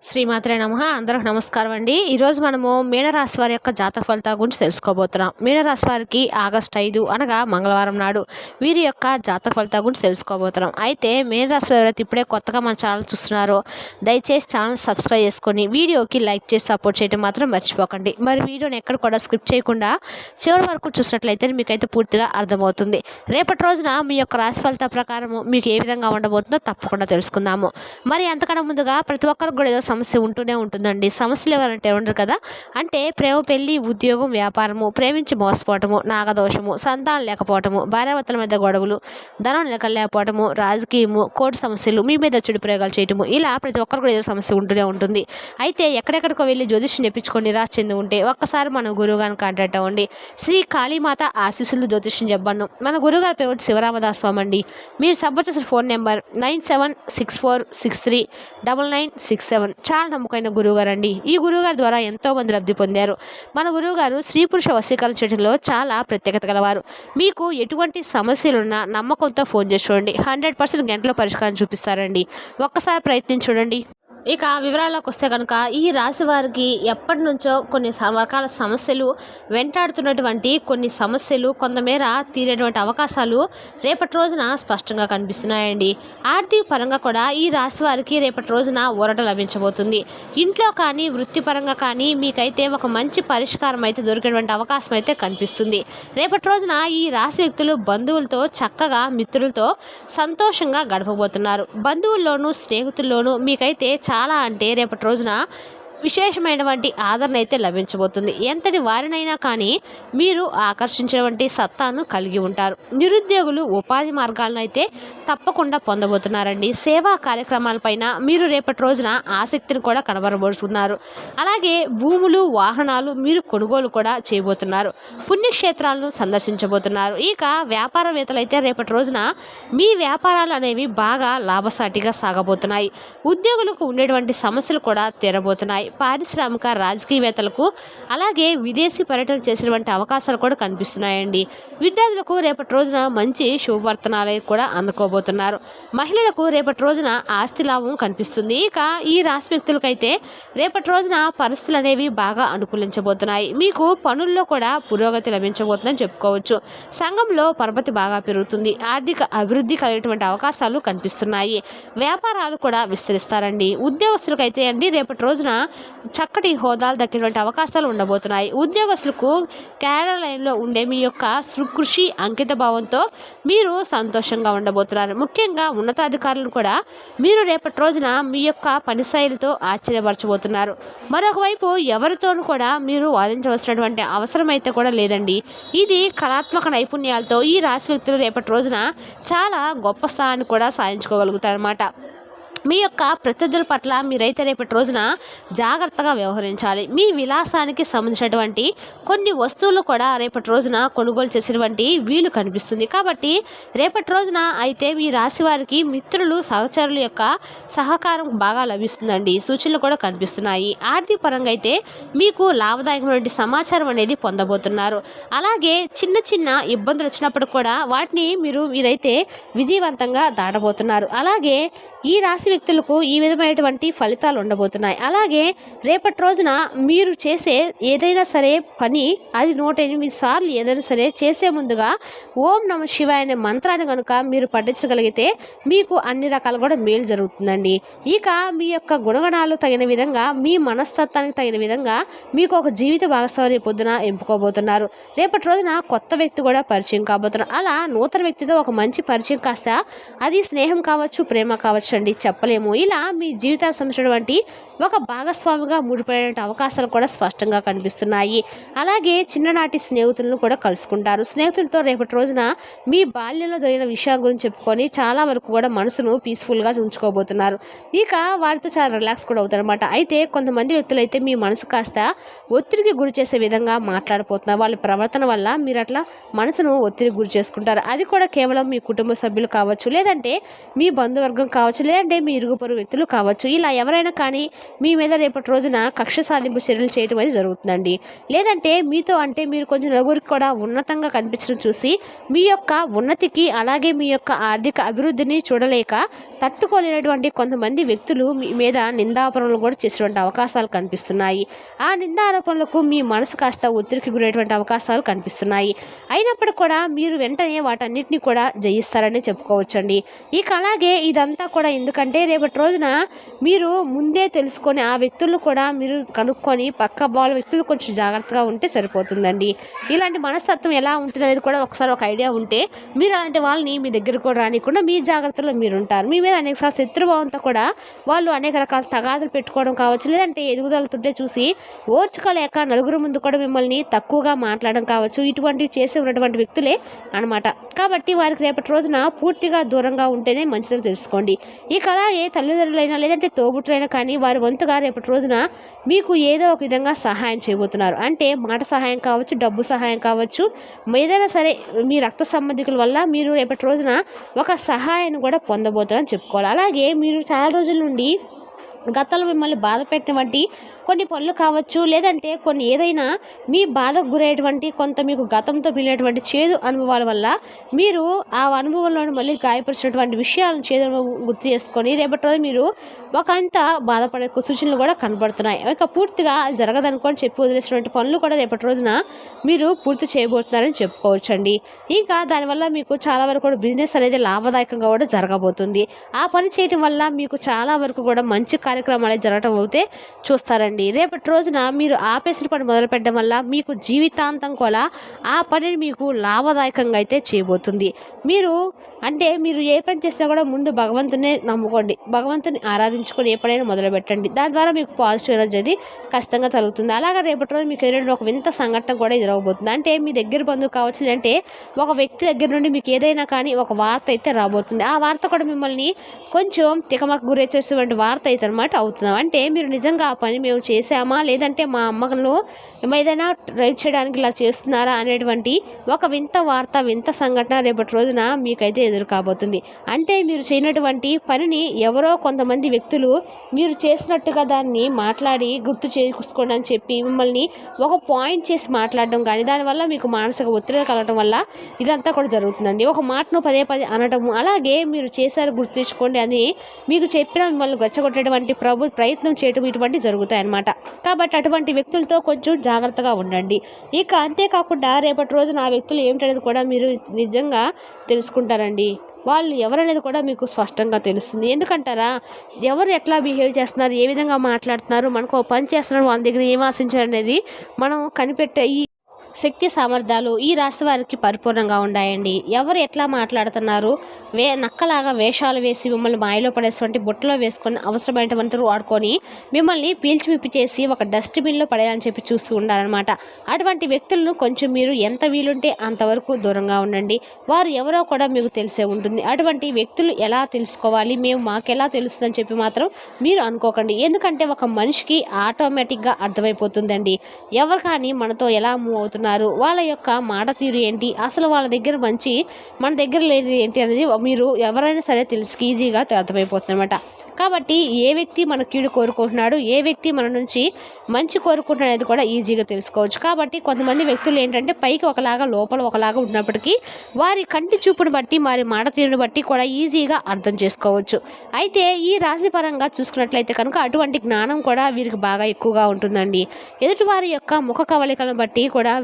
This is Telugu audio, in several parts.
శ్రీమాత్రే నమః. అందరికి నమస్కారం అండి. ఈరోజు మనము మీనరాశి వారి యొక్క జాతక ఫలితాల గురించి తెలుసుకోబోతున్నాం. మీనరాశి వారికి ఆగస్టు 5 అనగా మంగళవారం నాడు వీరి యొక్క జాతక ఫలితాల గురించి తెలుసుకోబోతున్నాం. అయితే మీనరాశి వారు ఎవరైతే ఇప్పుడే కొత్తగా మన ఛానల్ చూస్తున్నారో దయచేసి ఛానల్ సబ్స్క్రైబ్ చేసుకొని వీడియోకి లైక్ చేసి సపోర్ట్ చేయడం మాత్రం మర్చిపోకండి. మరి వీడియోని ఎక్కడ కూడా స్కిప్ చేయకుండా చివరి వరకు చూసినట్లయితే మీకైతే పూర్తిగా అర్థమవుతుంది. రేపటి రోజున మీ యొక్క రాశి ఫలితాల ప్రకారం మీకు ఏ విధంగా ఉండబోతుందో తప్పకుండా తెలుసుకుందాము. మరి అంతకన్నా ముందుగా ప్రతి ఒక్కరికి కూడా ఏదో సమస్య ఉంటూనే ఉంటుందండి. సమస్యలు ఎవరంటే ఉండరు కదా, అంటే ప్రేమ, పెళ్లి, ఉద్యోగం, వ్యాపారము, ప్రేమించి మోసపోవటము, నాగదోషము, సంతానం లేకపోవటము, భార్యాభర్తల మధ్య గొడవలు, ధనం లేకపోవటము, రాజకీయము, కోర్టు సమస్యలు, మీ మీద చెడు ప్రయోగాలు చేయటము, ఇలా ప్రతి ఒక్కరు కూడా ఏదో సమస్య ఉంటూనే ఉంటుంది. అయితే ఎక్కడెక్కడికో వెళ్ళి జ్యోతిష్యం చెప్పించుకొని నిరాశ చెంది ఉంటే ఒక్కసారి మన గురువుగారిని కాంటాక్ట్ అవ్వండి. శ్రీ కాళీమాత ఆశీస్సులు జ్యోతిష్యం చెప్పను. మన గురుగారి పేరు శివరామదాస్ స్వామి అండి. మీరు సపోర్ట్ చేసిన ఫోన్ నెంబర్ 9764639967. చాలా నమ్మకమైన గురువుగారు అండి. ఈ గురువుగారి ద్వారా ఎంతో మంది లబ్ధి పొందారు. మన గురువుగారు స్త్రీ పురుష వశీకరణ చేయడంలో చాలా ప్రత్యేకత గలవారు. మీకు ఎటువంటి సమస్యలున్నా నమ్మకంతో ఫోన్ చేసి చూడండి. 100% గంటలో పరిష్కారం చూపిస్తారండి. ఒక్కసారి ప్రయత్నించి చూడండి. ఇక వివరాల్లోకి వస్తే కనుక ఈ రాశి వారికి ఎప్పటి నుంచో కొన్ని రకాల సమస్యలు వెంటాడుతున్నటువంటి కొన్ని సమస్యలు కొంతమేర తీరేటువంటి అవకాశాలు రేపటి రోజున స్పష్టంగా కనిపిస్తున్నాయండి. ఆర్థిక పరంగా కూడా ఈ రాశి వారికి రేపటి రోజున ఊరట లభించబోతుంది. ఇంట్లో కానీ వృత్తిపరంగా కానీ మీకైతే ఒక మంచి పరిష్కారం అయితే దొరికేటువంటి అవకాశం అయితే కనిపిస్తుంది. రేపటి రోజున ఈ రాశి వ్యక్తులు బంధువులతో చక్కగా మిత్రులతో సంతోషంగా గడపబోతున్నారు. బంధువుల్లోనూ స్నేహితుల్లోనూ మీకైతే చాలా అంటే రేపటి రోజున విశేషమైనటువంటి ఆదరణ అయితే లభించబోతుంది. ఎంతటి వారినైనా కానీ మీరు ఆకర్షించేటువంటి సత్తాను కలిగి ఉంటారు. నిరుద్యోగులు ఉపాధి మార్గాలను అయితే తప్పకుండా పొందబోతున్నారండి. సేవా కార్యక్రమాలపైన మీరు రేపటి రోజున ఆసక్తిని కూడా కనబరబోతున్నారు. అలాగే భూములు, వాహనాలు మీరు కొనుగోలు కూడా చేయబోతున్నారు. పుణ్యక్షేత్రాలను సందర్శించబోతున్నారు. ఇక వ్యాపారవేత్తలు అయితే రేపటి రోజున మీ వ్యాపారాలు అనేవి బాగా లాభసాటిగా సాగబోతున్నాయి. ఉద్యోగులకు ఉండేటువంటి సమస్యలు కూడా తీరబోతున్నాయి. పారిశ్రామిక, రాజకీయవేత్తలకు అలాగే విదేశీ పర్యటన చేసినటువంటి అవకాశాలు కూడా కనిపిస్తున్నాయండి. విద్యార్థులకు రేపటి రోజున మంచి శుభవర్తనాలు కూడా అందుకోబోతున్నారు. మహిళలకు రేపటి రోజున ఆస్తి లాభం కనిపిస్తుంది. ఇక ఈ రాశి వ్యక్తులకైతే రేపటి రోజున పరిస్థితులు అనేవి బాగా అనుకూలించబోతున్నాయి. మీకు పనుల్లో కూడా పురోగతి లభించబోతుందని చెప్పుకోవచ్చు. సంఘంలో పరపతి బాగా పెరుగుతుంది. ఆర్థిక అభివృద్ధి కలిగేటువంటి అవకాశాలు కనిపిస్తున్నాయి. వ్యాపారాలు కూడా విస్తరిస్తారండి. ఉద్యోగస్తులకైతే అండి రేపటి రోజున చక్కటి హోదాలు దక్కినటువంటి అవకాశాలు ఉండబోతున్నాయి. ఉద్యోగస్తులకు క్యారియర్ లైన్లో ఉండే మీ యొక్క కృషి, అంకిత భావంతో మీరు సంతోషంగా ఉండబోతున్నారు. ముఖ్యంగా ఉన్నతాధికారులు కూడా మీరు రేపటి రోజున మీ యొక్క పని శైలితో ఆశ్చర్యపరచబోతున్నారు. మరొక వైపు ఎవరితోనూ కూడా మీరు వాదించవలసినటువంటి అవసరం అయితే కూడా లేదండి. ఇది కళాత్మక నైపుణ్యాలతో ఈ రాశి వ్యక్తులు రేపటి రోజున చాలా గొప్ప స్థానాన్ని కూడా సాధించుకోగలుగుతారన్నమాట. మీ యొక్క ప్రత్యర్థుల పట్ల మీరైతే రేపటి రోజున జాగ్రత్తగా వ్యవహరించాలి. మీ విలాసానికి సంబంధించినటువంటి కొన్ని వస్తువులు కూడా రేపటి రోజున కొనుగోలు చేసినటువంటి వీలు కనిపిస్తుంది. కాబట్టి రేపటి రోజున అయితే మీ రాశి వారికి మిత్రులు, సహచరుల యొక్క సహకారం బాగా లభిస్తుందండి. సూచనలు కూడా కనిపిస్తున్నాయి. ఆర్థిక పరంగా అయితే మీకు లాభదాయకమైనటువంటి సమాచారం అనేది పొందబోతున్నారు. అలాగే చిన్న చిన్న ఇబ్బందులు వచ్చినప్పుడు కూడా వాటిని మీరైతే విజయవంతంగా దాటబోతున్నారు. అలాగే ఈ రాశి వ్యక్తులకు ఈ విధమైనటువంటి ఫలితాలు ఉండబోతున్నాయి. అలాగే రేపటి రోజున మీరు చేసే ఏదైనా సరే పని అది 108 సార్లు ఏదైనా సరే చేసే ముందుగా ఓం నమ శివాయ అనే మంత్రాన్ని కనుక మీరు పఠించగలిగితే మీకు అన్ని రకాలు కూడా మేలు జరుగుతుందండి. ఇక మీ యొక్క గుణగణాలు తగిన విధంగా, మీ మనస్తత్వానికి తగిన విధంగా మీకు ఒక జీవిత భాగస్వామి పొద్దున ఎంపుకోబోతున్నారు. రేపటి రోజున కొత్త వ్యక్తి కూడా పరిచయం కాబోతున్నారు. అలా నూతన వ్యక్తితో ఒక మంచి పరిచయం కాస్త అది స్నేహం కావచ్చు, ప్రేమ కావచ్చు అండి, చెప్పలేము. ఇలా మీ జీవితానికి సంబంధించినటువంటి ఒక భాగస్వామిగా ముడిపడే అవకాశాలు కూడా స్పష్టంగా కనిపిస్తున్నాయి. అలాగే చిన్ననాటి స్నేహితులను కూడా కలుసుకుంటారు. స్నేహితులతో రేపటి రోజున మీ బాల్యంలో జరిగిన విషయాల గురించి చెప్పుకొని చాలా వరకు కూడా మనసును పీస్ఫుల్గా ఉంచుకోబోతున్నారు. ఇక వారితో చాలా రిలాక్స్ కూడా అవుతారు అనమాట. అయితే కొంతమంది వ్యక్తులు అయితే మీ మనసు కాస్త ఒత్తిడికి గురి చేసే విధంగా మాట్లాడిపోతున్నారు. వాళ్ళ ప్రవర్తన వల్ల మీరు అట్లా మనసును ఒత్తిడికి గురి చేసుకుంటారు. అది కూడా కేవలం మీ కుటుంబ సభ్యులు కావచ్చు, లేదంటే మీ బంధువర్గం కావచ్చు, లేదంటే మీ ఇరుగు పొరుగు వ్యక్తులు కావచ్చు. ఇలా ఎవరైనా కానీ మీ మీద రేపటి రోజున కక్ష సాధింపు చర్యలు చేయటం అనేది జరుగుతుందండి. లేదంటే మీతో అంటే మీరు కొంచెం నలుగురికి కూడా ఉన్నతంగా కనిపించడం చూసి మీ యొక్క ఉన్నతికి అలాగే మీ యొక్క ఆర్థిక అభివృద్ధిని చూడలేక తట్టుకోలేనటువంటి కొంతమంది వ్యక్తులు మీ మీద నిందారోపణలు కూడా చేసేటువంటి అవకాశాలు కనిపిస్తున్నాయి. ఆ నిందారోపణలకు మీ మనసు కాస్త ఒత్తిడికి గురైనటువంటి అవకాశాలు కనిపిస్తున్నాయి. అయినప్పటికీ కూడా మీరు వెంటనే వాటన్నిటిని కూడా జయిస్తారని చెప్పుకోవచ్చండి. ఇక అలాగే ఇదంతా కూడా ఎందుకంటే రేపటి రోజున మీరు ముందే తెలుసుకొని ఆ వ్యక్తులను కూడా మీరు కనుక్కొని పక్క వాళ్ళ వ్యక్తులు కొంచెం జాగ్రత్తగా ఉంటే సరిపోతుందండి. ఇలాంటి మనస్తత్వం ఎలా ఉంటుంది అనేది కూడా ఒకసారి ఒక ఐడియా ఉంటే మీరు అలాంటి వాళ్ళని మీ దగ్గర కూడా రానికుండా మీ జాగ్రత్తలో మీరు ఉంటారు. మీ మీద అనేకసార్లు శత్రుభావంతో కూడా వాళ్ళు అనేక రకాల తగాదులు పెట్టుకోవడం కావచ్చు, లేదంటే ఎదుగుదలతుంటే చూసి ఓర్చుకోలేక నలుగురు ముందు కూడా మిమ్మల్ని తక్కువగా మాట్లాడడం కావచ్చు, ఇటువంటివి చేసి ఉన్నటువంటి వ్యక్తులే అనమాట. కాబట్టి వారికి రేపటి రోజున పూర్తిగా దూరంగా ఉంటేనే మంచిదని తెలుసుకోండి. ఇక అలాగే తల్లిదండ్రులైనా లేదంటే తోబుట్టులైనా కానీ వారి వంతుగా రేపటి రోజున మీకు ఏదో ఒక విధంగా సహాయం చేయబోతున్నారు. అంటే మాట సహాయం కావచ్చు, డబ్బు సహాయం కావచ్చు, ఏదైనా సరే మీ రక్త సంబంధికుల వల్ల మీరు రేపటి రోజున ఒక సహాయాన్ని కూడా పొందబోతున్నారని చెప్పుకోవాలి. అలాగే మీరు చాలా రోజుల నుండి గతంలో మిమ్మల్ని బాధ పెట్టినటువంటి కొన్ని పనులు కావచ్చు, లేదంటే కొన్ని ఏదైనా మీ బాధకు గురయ్యేటువంటి కొంత మీకు గతంతో మిగిలినటువంటి చేదు అనుభవాల వల్ల మీరు ఆ అనుభవంలో మళ్ళీ గాయపరిచినటువంటి విషయాలను చేదు గుర్తు చేసుకొని రేపటి రోజు మీరు ఒక అంత బాధపడే సూచనలు కూడా కనబడుతున్నాయి. ఇక పూర్తిగా జరగదనుకొని చెప్పి వదిలేసినటువంటి పనులు కూడా రేపటి రోజున మీరు పూర్తి చేయబోతున్నారని చెప్పుకోవచ్చండి. ఇంకా దానివల్ల మీకు చాలా వరకు కూడా బిజినెస్ అనేది లాభదాయకంగా కూడా జరగబోతుంది. ఆ పని చేయటం వల్ల మీకు చాలా వరకు కూడా మంచి కార్యక్రమాలు జరగటం అయితే చూస్తారండి. రేపటి రోజున మీరు ఆపేసిన పని మొదలు పెట్టడం వల్ల మీకు జీవితాంతం కూడా ఆ పనిని మీకు లాభదాయకంగా అయితే చేయబోతుంది. మీరు ఏ పని చేసినా కూడా ముందు భగవంతునే నమ్ముకోండి, భగవంతుని ఆరాధించుకొని ఏ పనైనా మొదలు పెట్టండి. దాని ద్వారా మీకు పాజిటివ్ ఎనర్జీ అది ఖచ్చితంగా కలుగుతుంది. అలాగే రేపటి రోజు మీకు ఏదైనా ఒక వింత సంఘటన కూడా ఎదురవబోతుంది. అంటే మీ దగ్గర బంధువు కావచ్చు, అంటే ఒక వ్యక్తి దగ్గర నుండి మీకు ఏదైనా కానీ ఒక వార్త అయితే రాబోతుంది. ఆ వార్త కూడా మిమ్మల్ని కొంచెం తికమకు గురి చేసేటువంటి వార్త అయితే అనమాట అవుతుంది. అంటే మీరు నిజంగా ఆ పని మేము చేసామా, లేదంటే మా అమ్మను ఏదైనా రైడ్ చేయడానికి ఇలా చేస్తున్నారా అనేటువంటి ఒక వింత వార్త, వింత సంఘటన రేపటి రోజున మీకైతే ఎదురు కాబోతుంది. అంటే మీరు చేయనటువంటి పనిని ఎవరో కొంతమంది వ్యక్తులు మీరు చేసినట్టుగా దాన్ని మాట్లాడి గుర్తు చేసుకోండి అని చెప్పి మిమ్మల్ని ఒక పాయింట్ చేసి మాట్లాడడం కానీ, దానివల్ల మీకు మానసిక ఒత్తిడి కలగడం వల్ల ఇదంతా కూడా జరుగుతుందండి. ఒక మాటను పదే పదే అనటము, అలాగే మీరు చేశారు గుర్తు తెచ్చుకోండి అని మీకు చెప్పిన మిమ్మల్ని గచ్చగొట్టేటువంటి ప్రయత్నం చేయటం ఇటువంటి జరుగుతాయి అన్నమాట. కాబట్టి అటువంటి వ్యక్తులతో కొంచెం జాగ్రత్తగా ఉండండి. ఇక అంతేకాకుండా రేపటి రోజున ఆ వ్యక్తులు ఏమిటనేది కూడా మీరు నిజంగా తెలుసుకుంటారండి. వాళ్ళు ఎవరనేది కూడా మీకు స్పష్టంగా తెలుస్తుంది. ఎందుకంటారా, ఎవరు ఎట్లా బిహేవ్ చేస్తున్నారు, ఏ విధంగా మాట్లాడుతున్నారు, మనకు పని చేస్తున్నారు, వాళ్ళ దగ్గర ఏం ఆశించారు అనేది మనం కనిపెట్టే ఈ శక్తి సామర్థ్యాలు ఈ రాశి వారికి పరిపూర్ణంగా ఉన్నాయండి. ఎవరు ఎట్లా మాట్లాడుతున్నారు, నక్కలాగా వేషాలు వేసి మిమ్మల్ని మాయలో పడేటువంటి బుట్టలో వేసుకొని అవసరమైనటువంటి వాడుకొని మిమ్మల్ని పీల్చిమిప్పి చేసి ఒక డస్ట్బిన్లో పడేయాలని చెప్పి చూస్తూ ఉండాలన్నమాట. అటువంటి వ్యక్తులను కొంచెం మీరు ఎంత వీలుంటే అంతవరకు దూరంగా ఉండండి. వారు ఎవరో కూడా మీకు తెలిసే ఉంటుంది. అటువంటి వ్యక్తులు ఎలా తెలుసుకోవాలి, మాకెలా తెలుస్తుందని చెప్పి మాత్రం మీరు అనుకోకండి. ఎందుకంటే ఒక మనిషికి ఆటోమేటిక్గా అర్థమైపోతుందండి ఎవరు కానీ మనతో ఎలా మూవ్ అవుతున్నారు, వాళ్ళ యొక్క మాట తీరు ఏంటి, అసలు వాళ్ళ దగ్గర మంచి మన దగ్గర లేనిది ఏంటి అనేది మీరు ఎవరైనా సరే ఈజీగా అర్థమైపోతుంది అనమాట. కాబట్టి ఏ వ్యక్తి మన కీడు కోరుకుంటున్నాడు, ఏ వ్యక్తి మన నుంచి మంచి కోరుకుంటున్నాడు అనేది కూడా ఈజీగా తెలుసుకోవచ్చు. కాబట్టి కొంతమంది వ్యక్తులు ఏంటంటే పైకి ఒకలాగా లోపల ఒకలాగా ఉన్నప్పటికీ వారి కంటి చూపును బట్టి వారి మాట తీరును బట్టి కూడా ఈజీగా అర్థం చేసుకోవచ్చు. అయితే ఈ రాశి పరంగా చూసుకున్నట్లయితే కనుక అటువంటి జ్ఞానం కూడా వీరికి బాగా ఎక్కువగా ఉంటుందండి. ఎదుటి వారి యొక్క ముఖ కవలికలను బట్టి కూడా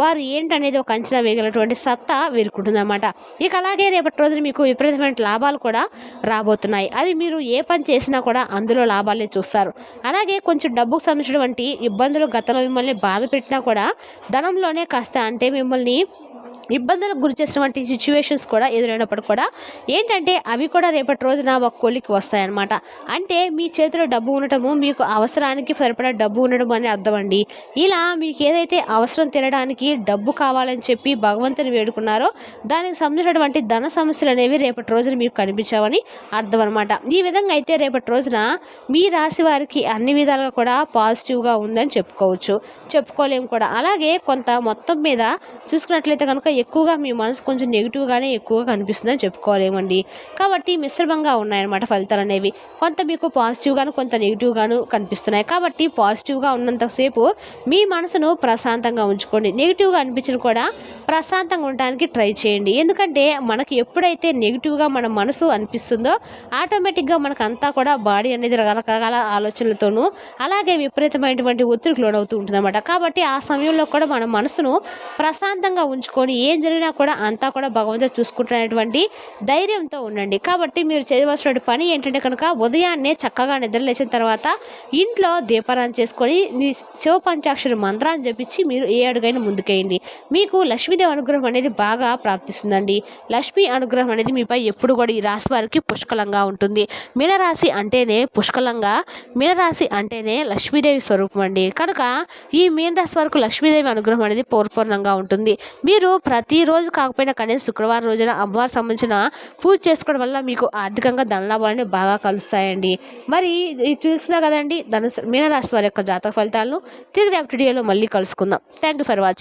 వారు ఏంటనేది ఒక అంచనా వేయగలటువంటి సత్తా వీరికి ఉంటుందన్నమాట. ఇక అలాగే రేపటి రోజున మీకు విపరీతమైన లాభాలు కూడా రాబోతున్నాయి. అది మీరు ఏ పని చేసినా కూడా అందులో లాభాలే చూస్తారు. అలాగే కొంచెం డబ్బుకు సంబంధించినటువంటి ఇబ్బందులు గతంలో మిమ్మల్ని బాధ పెట్టినా కూడా ధనంలోనే కాస్త అంటే మిమ్మల్ని ఇబ్బందులకు గురి చేసినటువంటి సిచ్యువేషన్స్ కూడా ఎదురైనప్పుడు కూడా ఏంటంటే అవి కూడా రేపటి రోజున ఒక కొలికి వస్తాయన్నమాట. అంటే మీ చేతిలో డబ్బు ఉండటము మీకు అవసరానికి సరిపడా డబ్బు ఉండడం అని అర్థం అండి. ఇలా మీకు ఏదైతే అవసరం తినడానికి డబ్బు కావాలని చెప్పి భగవంతుని వేడుకున్నారో దానికి సంబంధించినటువంటి ధన సమస్యలు అనేవి రేపటి రోజున మీకు కనిపించావని అర్థం అనమాట. ఈ విధంగా అయితే రేపటి రోజున మీ రాశి వారికి అన్ని విధాలుగా కూడా పాజిటివ్గా ఉందని చెప్పుకోలేము కూడా. అలాగే కొంత మొత్తం మీద చూసుకున్నట్లయితే కనుక ఎక్కువగా మీ మనసు కొంచెం నెగిటివ్గానే ఎక్కువగా కనిపిస్తుందని చెప్పుకోలేమండి. కాబట్టి మిశ్రమంగా ఉన్నాయన్నమాట ఫలితాలు అనేవి. కొంత మీకు పాజిటివ్గాను కొంత నెగిటివ్గాను కనిపిస్తున్నాయి. కాబట్టి పాజిటివ్గా ఉన్నంతసేపు మీ మనసును ప్రశాంతంగా ఉంచుకోండి. నెగిటివ్గా అనిపించిన కూడా ప్రశాంతంగా ఉండడానికి ట్రై చేయండి. ఎందుకంటే మనకి ఎప్పుడైతే నెగిటివ్గా మన మనసు అనిపిస్తుందో ఆటోమేటిక్గా మనకు అంతా కూడా బాడీ అనేది రకరకాల ఆలోచనలతోనూ అలాగే విపరీతమైనటువంటి ఒత్తిడికి లోనవుతూ ఉంటుందన్నమాట. కాబట్టి ఆ సమయంలో కూడా మన మనసును ప్రశాంతంగా ఉంచుకొని ఏం జరిగినా కూడా అంతా కూడా భగవంతుడు చూసుకుంటున్నటువంటి ధైర్యంతో ఉండండి. కాబట్టి మీరు చేయవలసిన పని ఏంటంటే కనుక ఉదయాన్నే చక్కగా నిద్ర లేచిన తర్వాత ఇంట్లో దీపారాధన చేసుకొని శివ పంచాక్షరి మంత్రాన్ని జపించి మీరు ఏ అడుగైనా ముందుకేయండి. మీకు లక్ష్మీదేవి అనుగ్రహం అనేది బాగా ప్రాప్తిస్తుందండి. లక్ష్మీ అనుగ్రహం అనేది మీపై ఎప్పుడు కూడా ఈ రాశి వారికి పుష్కలంగా ఉంటుంది. మీనరాశి అంటేనే పుష్కలంగా, మీనరాశి అంటేనే లక్ష్మీదేవి స్వరూపం అండి. కనుక ఈ మీనరాశి వరకు లక్ష్మీదేవి అనుగ్రహం అనేది పరిపూర్ణంగా ఉంటుంది. మీరు ప్రతిరోజు కాకపోయినా కనీసం శుక్రవారం రోజున అమ్మవారికి సంబంధించిన పూజ చేసుకోవడం వల్ల మీకు ఆర్థికంగా ధనలాభాలు బాగా కలుస్తాయండి. మరి ఇది చూసినా కదండి మీనరాశి వారి యొక్క జాతక ఫలితాలను తిరిగి రేపటి వీడియోలో మళ్ళీ కలుసుకుందాం. Thank you for watching.